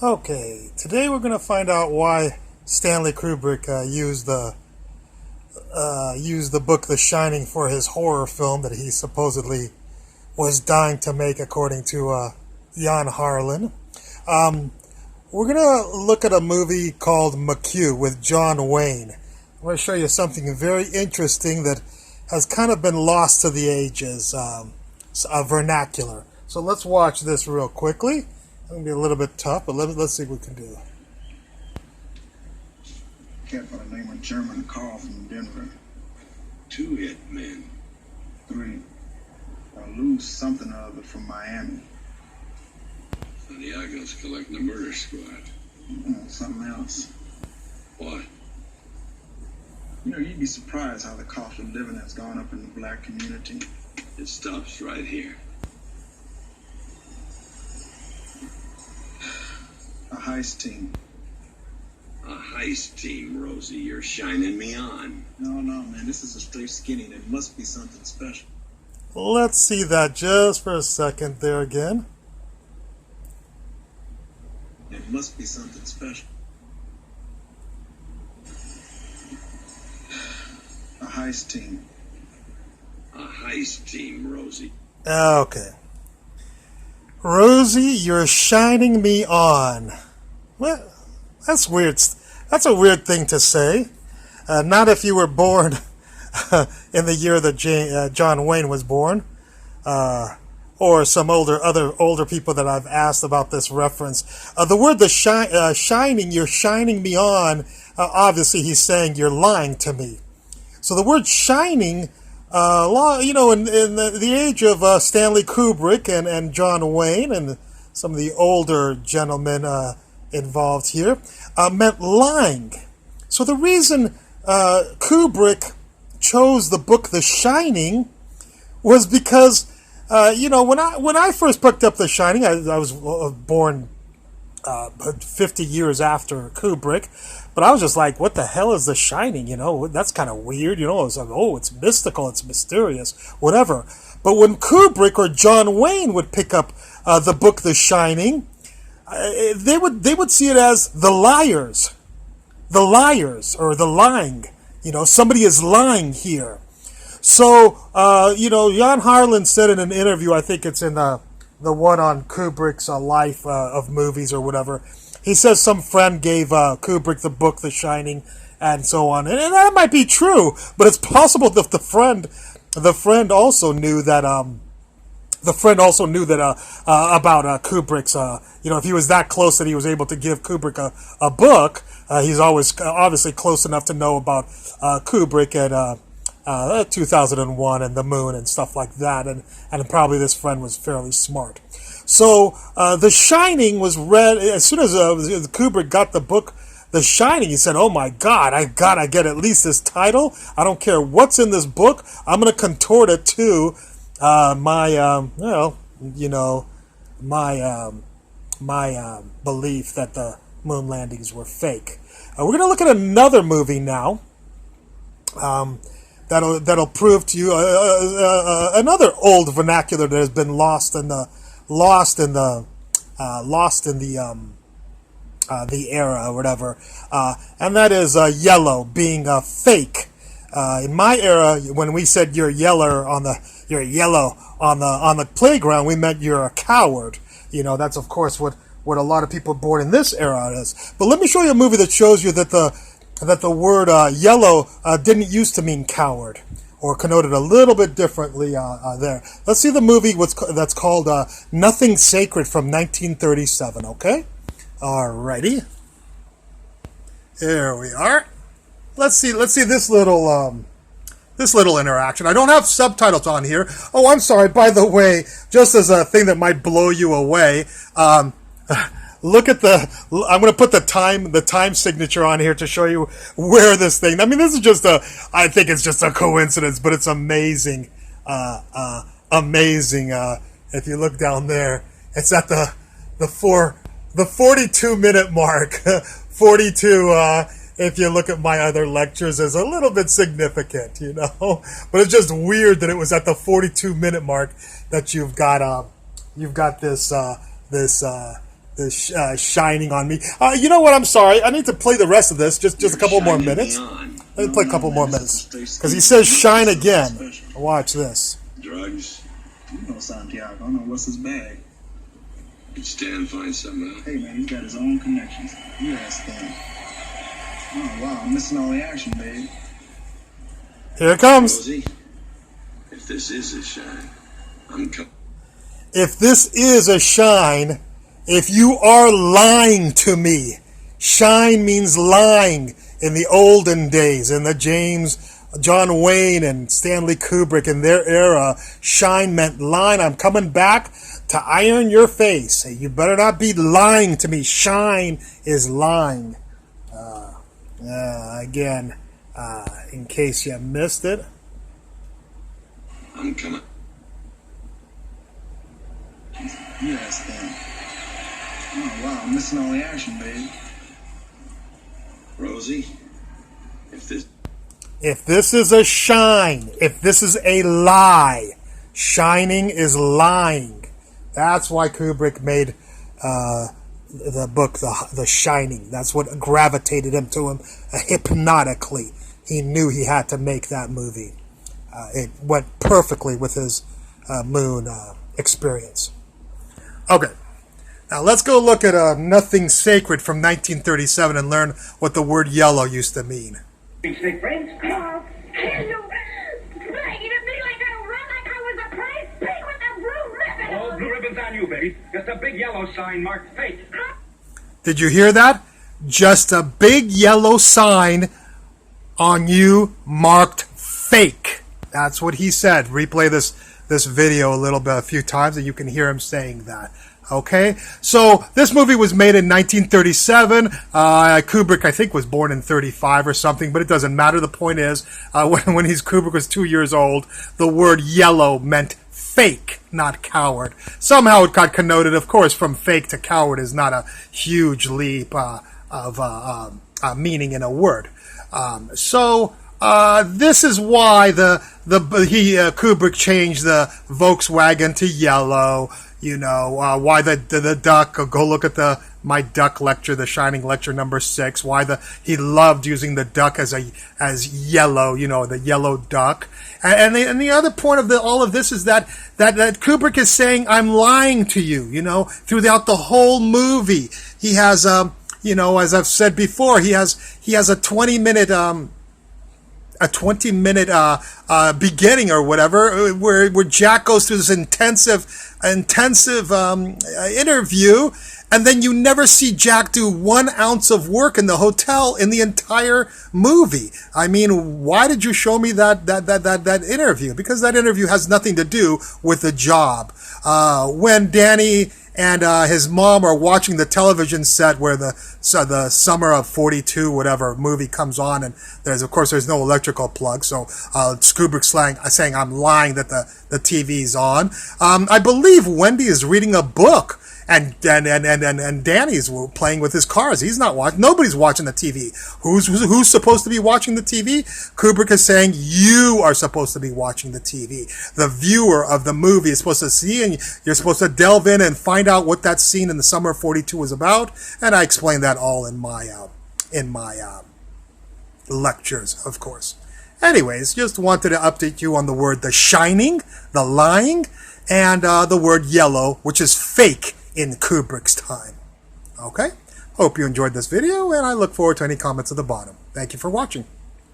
Okay, today we're going to find out why Stanley Kubrick used the book The Shining for his horror film that he supposedly was dying to make, according to Jan Harlan. We're going to look at a movie called McHugh with John Wayne. I'm going to show you something very interesting that has kind of been lost to the ages, vernacular. So let's watch this real quickly. It's going to be a little bit tough, but let's see what we can do. Cat by the name of German Carl from Denver. 2 hit men. 3. I lose something or other from Miami. Santiago's collecting the murder squad. Something else. What? You know, you'd be surprised how the cost of living has gone up in the black community. It stops right here. A heist team. A heist team, Rosie. You're shining me on. No, man. This is a straight skinny. There must be something special. Let's see that just for a second there again. It must be something special. A heist team. A heist team, Rosie. Okay. Rosie, you're shining me on. Well, that's weird. That's a weird thing to say. Not if you were born in the year that John Wayne was born, or some older people that I've asked about this reference. The word shining, you're shining me on. Obviously, he's saying you're lying to me. So the word shining, in the age of Stanley Kubrick and John Wayne and some of the older gentlemen involved here, meant lying. So the reason Kubrick chose the book The Shining was because, when I first picked up The Shining, I was born 50 years after Kubrick, but I was just like, what the hell is The Shining? That's kind of weird. It's like, it's mystical, it's mysterious, whatever. But when Kubrick or John Wayne would pick up the book The Shining, they would see it as the liars, or the lying. Somebody is lying here. So, Jan Harlan said in an interview, I think it's in the one on Kubrick's life of movies or whatever, he says some friend gave Kubrick the book The Shining and so on, and that might be true, but it's possible that the friend also knew that about Kubrick's, if he was that close that he was able to give Kubrick a book, he's always obviously close enough to know about Kubrick and 2001 and the moon and stuff like that, and probably this friend was fairly smart. So The Shining was read as soon as Kubrick got the book The Shining. He said, "Oh my God, I gotta get at least this title. I don't care what's in this book. I'm gonna contort it to my belief that the moon landings were fake." We're gonna look at another movie now. That'll prove to you another old vernacular that has been lost in the era or whatever, and that is yellow being fake. In my era, when we said you're yellow on the playground, we meant you're a coward. That's of course what a lot of people born in this era is. But let me show you a movie that shows you that the word yellow didn't used to mean coward, or connoted a little bit differently there. Let's see the movie that's called Nothing Sacred from 1937, okay? Alrighty. There we are. Let's see this little interaction. I don't have subtitles on here. Oh, I'm sorry, by the way, just as a thing that might blow you away, look at I'm going to put the time signature on here to show you where this thing. I mean, this is I think it's just a coincidence, but it's amazing. Amazing. If you look down there, it's at the 42-minute mark. 42, if you look at my other lectures, is a little bit significant, but it's just weird that it was at the 42-minute mark that you've got this Shining on me. You know what? I'm sorry. I need to play the rest of this. Just a couple more minutes. Let me play a couple more minutes. Because he says shine again. Watch this. Drugs? You know Santiago. I don't know what's his bag. Did Stan find something out? Hey, man, he's got his own connections. You ask Stan. Oh, wow. I'm missing all the action, babe. Here it comes. Rosie, if this is a shine, I'm coming. If this is a shine, if you are lying to me, shine means lying in the olden days, in the John Wayne and Stanley Kubrick in their era, shine meant lying. I'm coming back to iron your face. You better not be lying to me. Shine is lying. Again, in case you missed it. I'm coming. You ask Stan. Oh, wow. I'm missing all the action, babe. Rosie, if this is a shine, if this is a lie, shining is lying. That's why Kubrick made the book The Shining. That's what gravitated him to him hypnotically. He knew he had to make that movie. It went perfectly with his moon experience. Okay, now let's go look at Nothing Sacred from 1937 and learn what the word yellow used to mean. Snake friends? Oh, hello. Blanking at me like I run like I was a prize pig with a blue ribbon. All blue ribbons on you, baby. Just a big yellow sign marked fake. Did you hear that? Just a big yellow sign on you marked fake. That's what he said. Replay this video a few times, and you can hear him saying that. Okay, so this movie was made in 1937. Kubrick, I think, was born in 35 or something, but it doesn't matter. The point is, when Kubrick was 2 years old, the word yellow meant fake, not coward. Somehow it got connoted, of course, from fake to coward is not a huge leap of meaning in a word. This is why Kubrick changed the Volkswagen to yellow. You know, why the duck, go look at my duck lecture, the Shining lecture number 6, why he loved using the duck as yellow, you know, the yellow duck. And the other point of all of this is that Kubrick is saying, I'm lying to you, you know, throughout the whole movie. He has, you know, as I've said before, he has a 20-minute, beginning or whatever, where Jack goes through this intensive interview, and then you never see Jack do 1 ounce of work in the hotel in the entire movie. I mean, why did you show me that interview? Because that interview has nothing to do with the job. When Danny and his mom are watching the television set where the summer of 42 whatever movie comes on, and there's no electrical plug, so Kubrick's saying I'm lying that the TV's on. I believe Wendy is reading a book, and Danny's playing with his cars. He's not watching. Nobody's watching the TV. Who's supposed to be watching the TV? Kubrick is saying you are supposed to be watching the TV. The viewer of the movie is supposed to see, and you're supposed to delve in and find out what that scene in the summer of 42 was about. And I explained that all in my lectures, of course. Anyways, just wanted to update you on the word The Shining, the lying, and the word yellow, which is fake in Kubrick's time. Okay? Hope you enjoyed this video, and I look forward to any comments at the bottom. Thank you for watching.